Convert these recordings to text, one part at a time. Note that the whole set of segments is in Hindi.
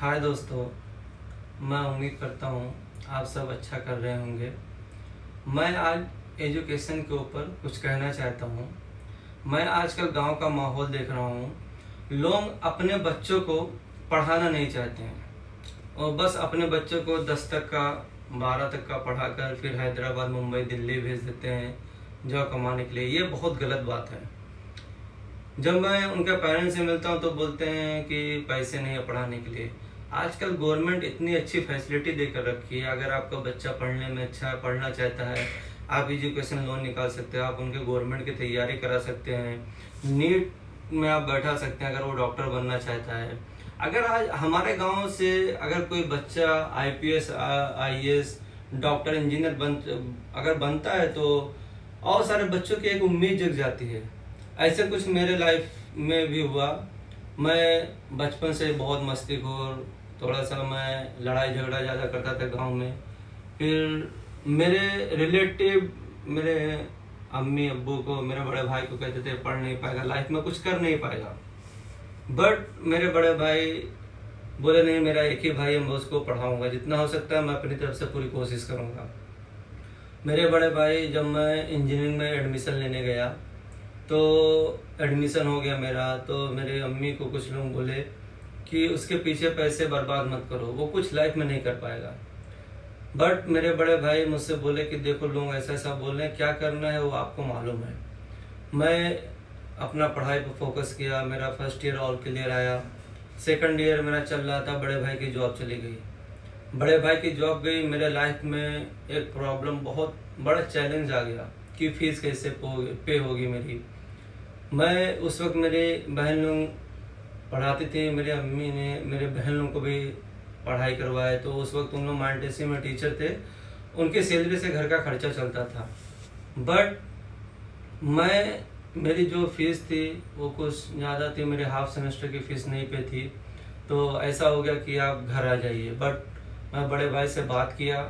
हाय दोस्तों, मैं उम्मीद करता हूँ आप सब अच्छा कर रहे होंगे। मैं आज एजुकेशन के ऊपर कुछ कहना चाहता हूँ। मैं आजकल गांव का माहौल देख रहा हूँ। लोग अपने बच्चों को पढ़ाना नहीं चाहते हैं और बस अपने बच्चों को 10 तक का 12 तक का पढ़ाकर फिर हैदराबाद, मुंबई, दिल्ली भेज देते हैं जॉब कमाने के लिए। ये बहुत गलत बात है। जब मैं उनके पेरेंट्स से मिलता हूँ तो बोलते हैं कि पैसे नहीं है पढ़ाने के लिए। आजकल गवर्नमेंट इतनी अच्छी फैसिलिटी देकर रखी है। अगर आपका बच्चा पढ़ने में अच्छा पढ़ना चाहता है, आप एजुकेशन लोन निकाल सकते हो, आप उनके गवर्नमेंट की तैयारी करा सकते हैं, नीट में आप बैठा सकते हैं अगर वो डॉक्टर बनना चाहता है। अगर आज हमारे गांव से अगर कोई बच्चा आईपीएस, आईएएस, डॉक्टर, इंजीनियर अगर बनता है तो और सारे बच्चों की एक उम्मीद जग जाती है। ऐसे कुछ मेरे लाइफ में भी हुआ। मैं बचपन से बहुत मस्तीखोर, थोड़ा सा मैं लड़ाई झगड़ा ज़्यादा करता था गांव में। फिर मेरे रिलेटिव मेरे अम्मी अब्बू को, मेरे बड़े भाई को कहते थे पढ़ नहीं पाएगा, लाइफ में कुछ कर नहीं पाएगा। बट मेरे बड़े भाई बोले नहीं, मेरा एक ही भाई है, मैं उसको पढ़ाऊंगा, जितना हो सकता है मैं अपनी तरफ से पूरी कोशिश करूंगा। मेरे बड़े भाई, जब मैं इंजीनियरिंग में एडमिशन लेने गया तो एडमिशन हो गया मेरा, तो मेरे अम्मी को कुछ लोग बोले कि उसके पीछे पैसे बर्बाद मत करो, वो कुछ लाइफ में नहीं कर पाएगा। बट मेरे बड़े भाई मुझसे बोले कि देखो लोग ऐसा ऐसा बोल रहे हैं, क्या करना है वो आपको मालूम है। मैं अपना पढ़ाई पर फोकस किया। मेरा फर्स्ट ईयर ऑल क्लियर आया। सेकंड ईयर मेरा चल रहा था, बड़े भाई की जॉब चली गई। बड़े भाई की जॉब गई, मेरे लाइफ में एक प्रॉब्लम, बहुत बड़ा चैलेंज आ गया कि फीस कैसे पे होगी मेरी। मैं उस वक्त मेरे बहन लोग पढ़ाती थी, मेरी अम्मी ने मेरे बहन लोगों को भी पढ़ाई करवाए। तो उस वक्त उन लोग मानटेसी में टीचर थे, उनके सैलरी से घर का खर्चा चलता था। बट मेरी जो फीस थी वो कुछ ज़्यादा थी, मेरे हाफ सेमेस्टर की फ़ीस नहीं पे थी। तो ऐसा हो गया कि आप घर आ जाइए। बट मैं बड़े भाई से बात किया,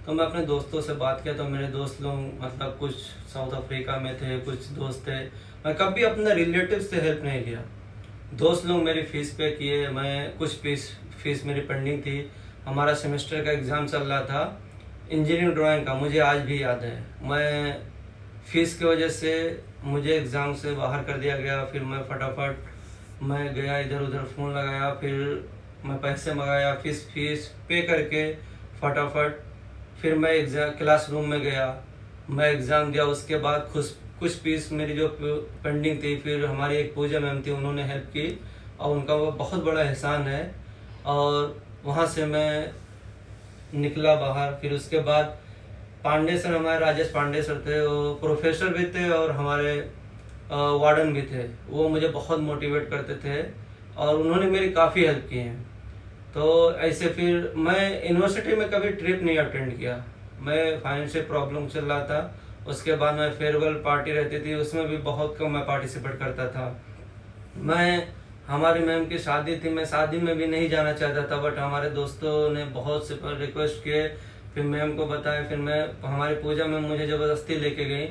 तो मैं अपने दोस्तों से बात किया, तो मेरे दोस्त लोग मतलब कुछ साउथ अफ्रीका में थे, कुछ दोस्त थे। मैं कभी अपने रिलेटिव से हेल्प नहीं लिया। दोस्त लोग मेरी फ़ीस पे किए, मैं कुछ फीस मेरी पेंडिंग थी। हमारा सेमेस्टर का एग्ज़ाम चल रहा था इंजीनियरिंग ड्राइंग का, मुझे आज भी याद है। मैं फ़ीस की वजह से मुझे एग्ज़ाम से बाहर कर दिया गया। फिर मैं फटाफट मैं गया, इधर उधर फ़ोन लगाया, फिर मैं पैसे मंगाया, फीस पे करके फटाफट फिर मैं एग्ज़ाम क्लासरूम में गया, मैं एग्ज़ाम दिया। उसके बाद कुछ फीस मेरी जो पेंडिंग थी, फिर हमारी एक पूजा मैम थी, उन्होंने हेल्प की और उनका वो बहुत बड़ा एहसान है। और वहाँ से मैं निकला बाहर। फिर उसके बाद पांडे सर, हमारे राजेश पांडे सर थे, वो प्रोफेसर भी थे और हमारे वार्डन भी थे। वो मुझे बहुत मोटिवेट करते थे और उन्होंने मेरी काफ़ी हेल्प की है। तो ऐसे फिर मैं यूनिवर्सिटी में कभी ट्रिप नहीं अटेंड किया। मैं फाइनेंशियल प्रॉब्लम चल रहा था। उसके बाद मैं फेयरवेल पार्टी रहती थी, उसमें भी बहुत कम मैं पार्टिसिपेट करता था। हमारी मैम की शादी थी, मैं शादी में भी नहीं जाना चाहता था। बट हमारे दोस्तों ने बहुत से रिक्वेस्ट किए, फिर मैम को बताया। फिर हमारी पूजा में मुझे ज़बरदस्ती लेके गई।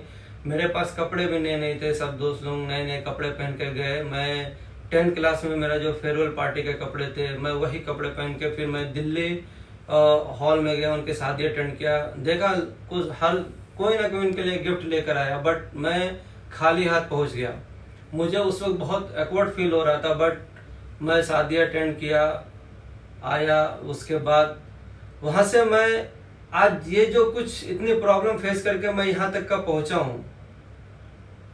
मेरे पास कपड़े भी नए नहीं थे, सब दोस्त लोग नए नए कपड़े पहन के गए। मैं 10th क्लास में मेरा जो फेयरवेल पार्टी के कपड़े थे, मैं वही कपड़े पहन के फिर मैं दिल्ली हॉल में गया, उनकी शादी अटेंड किया। देखा कुछ हर कोई ना कोई उनके लिए गिफ्ट लेकर आया, बट मैं खाली हाथ पहुंच गया। मुझे उस वक्त बहुत एक्वर्ड फील हो रहा था। बट मैं शादी अटेंड किया, आया। उसके बाद वहाँ से मैं आज ये जो कुछ इतनी प्रॉब्लम फेस करके मैं यहाँ तक का पहुँचा हूँ।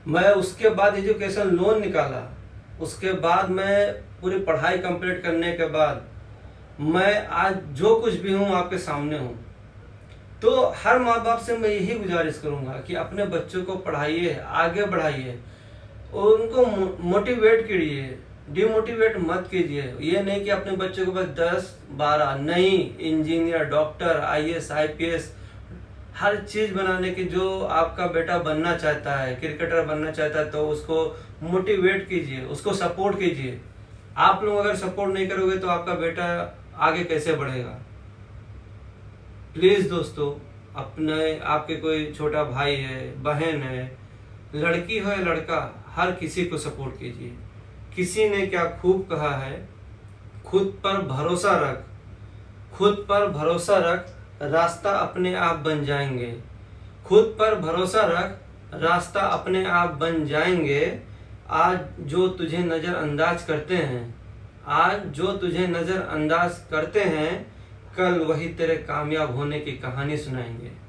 मैं उसके बाद एजुकेशन लोन निकाला, उसके बाद मैं पूरी पढ़ाई कंप्लीट करने के बाद मैं आज जो कुछ भी हूँ आपके सामने हूँ। तो हर माँ बाप से मैं यही गुजारिश करूँगा कि अपने बच्चों को पढ़ाइए, आगे बढ़ाइए, उनको मोटिवेट कीजिए, डिमोटिवेट मत कीजिए। ये नहीं कि अपने बच्चों को बस 10-12 नहीं, इंजीनियर, डॉक्टर, आईएएस, आईपीएस, हर चीज बनाने की। जो आपका बेटा बनना चाहता है, क्रिकेटर बनना चाहता है, तो उसको मोटिवेट कीजिए, उसको सपोर्ट कीजिए। आप लोग अगर सपोर्ट नहीं करोगे तो आपका बेटा आगे कैसे बढ़ेगा। प्लीज दोस्तों, अपने आपके कोई छोटा भाई है, बहन है, लड़की हो या लड़का, हर किसी को सपोर्ट कीजिए। किसी ने क्या खूब कहा है खुद पर भरोसा रख, खुद पर भरोसा रख, रास्ता अपने आप बन जाएंगे। खुद पर भरोसा रख, रास्ता अपने आप बन जाएंगे। आज जो तुझे नज़रअंदाज करते हैं, आज जो तुझे नज़रअंदाज करते हैं, कल वही तेरे कामयाब होने की कहानी सुनाएंगे।